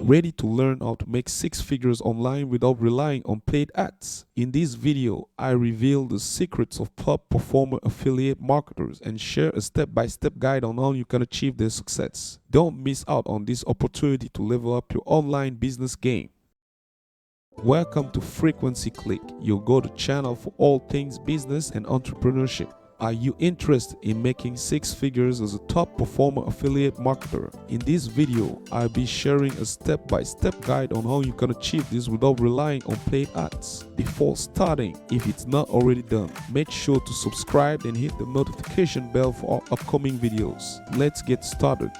Ready to learn how to make six figures online without relying on paid ads? In this video, I reveal the secrets of top performer affiliate marketers and share a step-by-step guide on how you can achieve their success. Don't miss out on this opportunity to level up your online business game. Welcome to FrequencyClick, your go-to channel for all things business and entrepreneurship. Are you interested in making six figures as a top performer affiliate marketer? In this video, I'll be sharing a step-by-step guide on how you can achieve this without relying on paid ads. Before starting, if it's not already done, make sure to subscribe and hit the notification bell for our upcoming videos. Let's get started.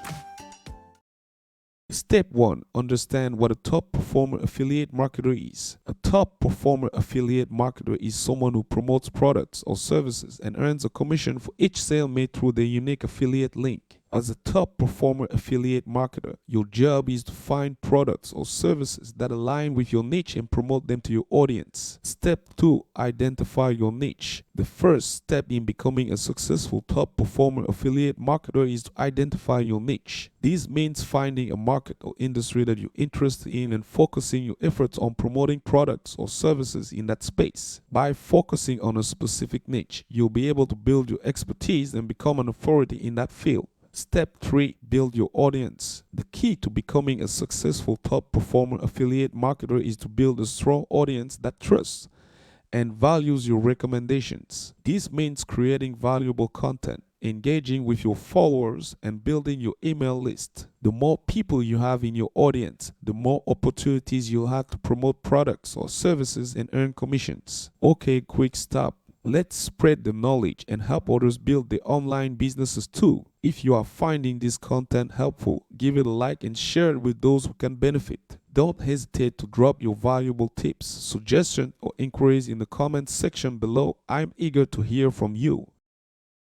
Step 1. Understand what a top performer affiliate marketer is. A top performer affiliate marketer is someone who promotes products or services and earns a commission for each sale made through their unique affiliate link. As a top performer affiliate marketer, your job is to find products or services that align with your niche and promote them to your audience. Step 2. Identify your niche. The first step in becoming a successful top performer affiliate marketer is to identify your niche. This means finding a market or industry that you're interested in and focusing your efforts on promoting products or services in that space. By focusing on a specific niche, you'll be able to build your expertise and become an authority in that field. Step 3. Build your audience. The key to becoming a successful top performer affiliate marketer is to build a strong audience that trusts and values your recommendations. This means creating valuable content, engaging with your followers, and building your email list. The more people you have in your audience, the more opportunities you'll have to promote products or services and earn commissions. Okay, quick stop. Let's spread the knowledge and help others build their online businesses too. If you are finding this content helpful, give it a like and share it with those who can benefit. Don't hesitate to drop your valuable tips, suggestions, or inquiries in the comments section below. I'm eager to hear from you.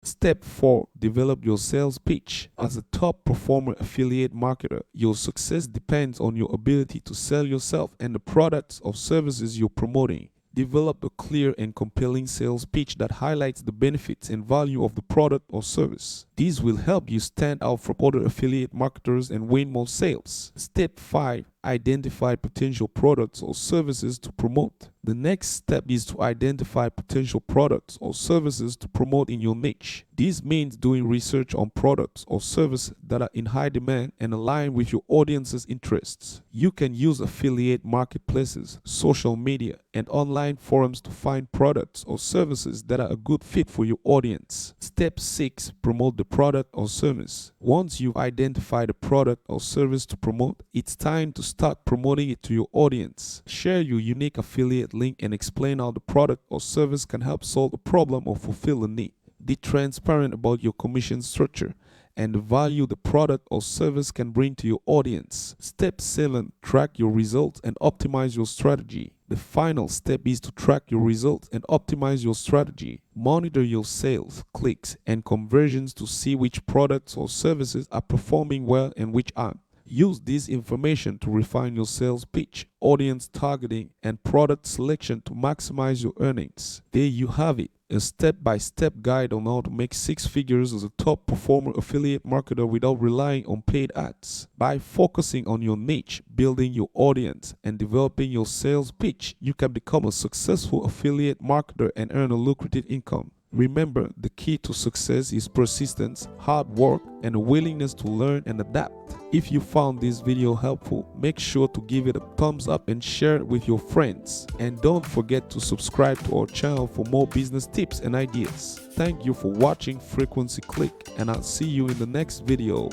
Step 4. Develop your sales pitch. As a top performer affiliate marketer, your success depends on your ability to sell yourself and the products or services you're promoting. Develop a clear and compelling sales pitch that highlights the benefits and value of the product or service. These will help you stand out from other affiliate marketers and win more sales. Step 5. Identify potential products or services to promote. The next step is to identify potential products or services to promote in your niche. This means doing research on products or services that are in high demand and align with your audience's interests. You can use affiliate marketplaces, social media, and online forums to find products or services that are a good fit for your audience. Step 6. Promote the product or service. Once you've identified a product or service to promote, it's time to start promoting it to your audience. Share your unique affiliate link and explain how the product or service can help solve a problem or fulfill a need. Be transparent about your commission structure and the value the product or service can bring to your audience. Step 7. Track your results and optimize your strategy. The final step is to track your results and optimize your strategy. Monitor your sales, clicks, and conversions to see which products or services are performing well and which aren't. Use this information to refine your sales pitch, audience targeting, and product selection to maximize your earnings. There you have it, a step-by-step guide on how to make six figures as a top performer affiliate marketer without relying on paid ads. By focusing on your niche, building your audience, and developing your sales pitch, you can become a successful affiliate marketer and earn a lucrative income. Remember, the key to success is persistence, hard work, and a willingness to learn and adapt. If you found this video helpful, make sure to give it a thumbs up and share it with your friends. And don't forget to subscribe to our channel for more business tips and ideas. Thank you for watching FrequencyClick, and I'll see you in the next video.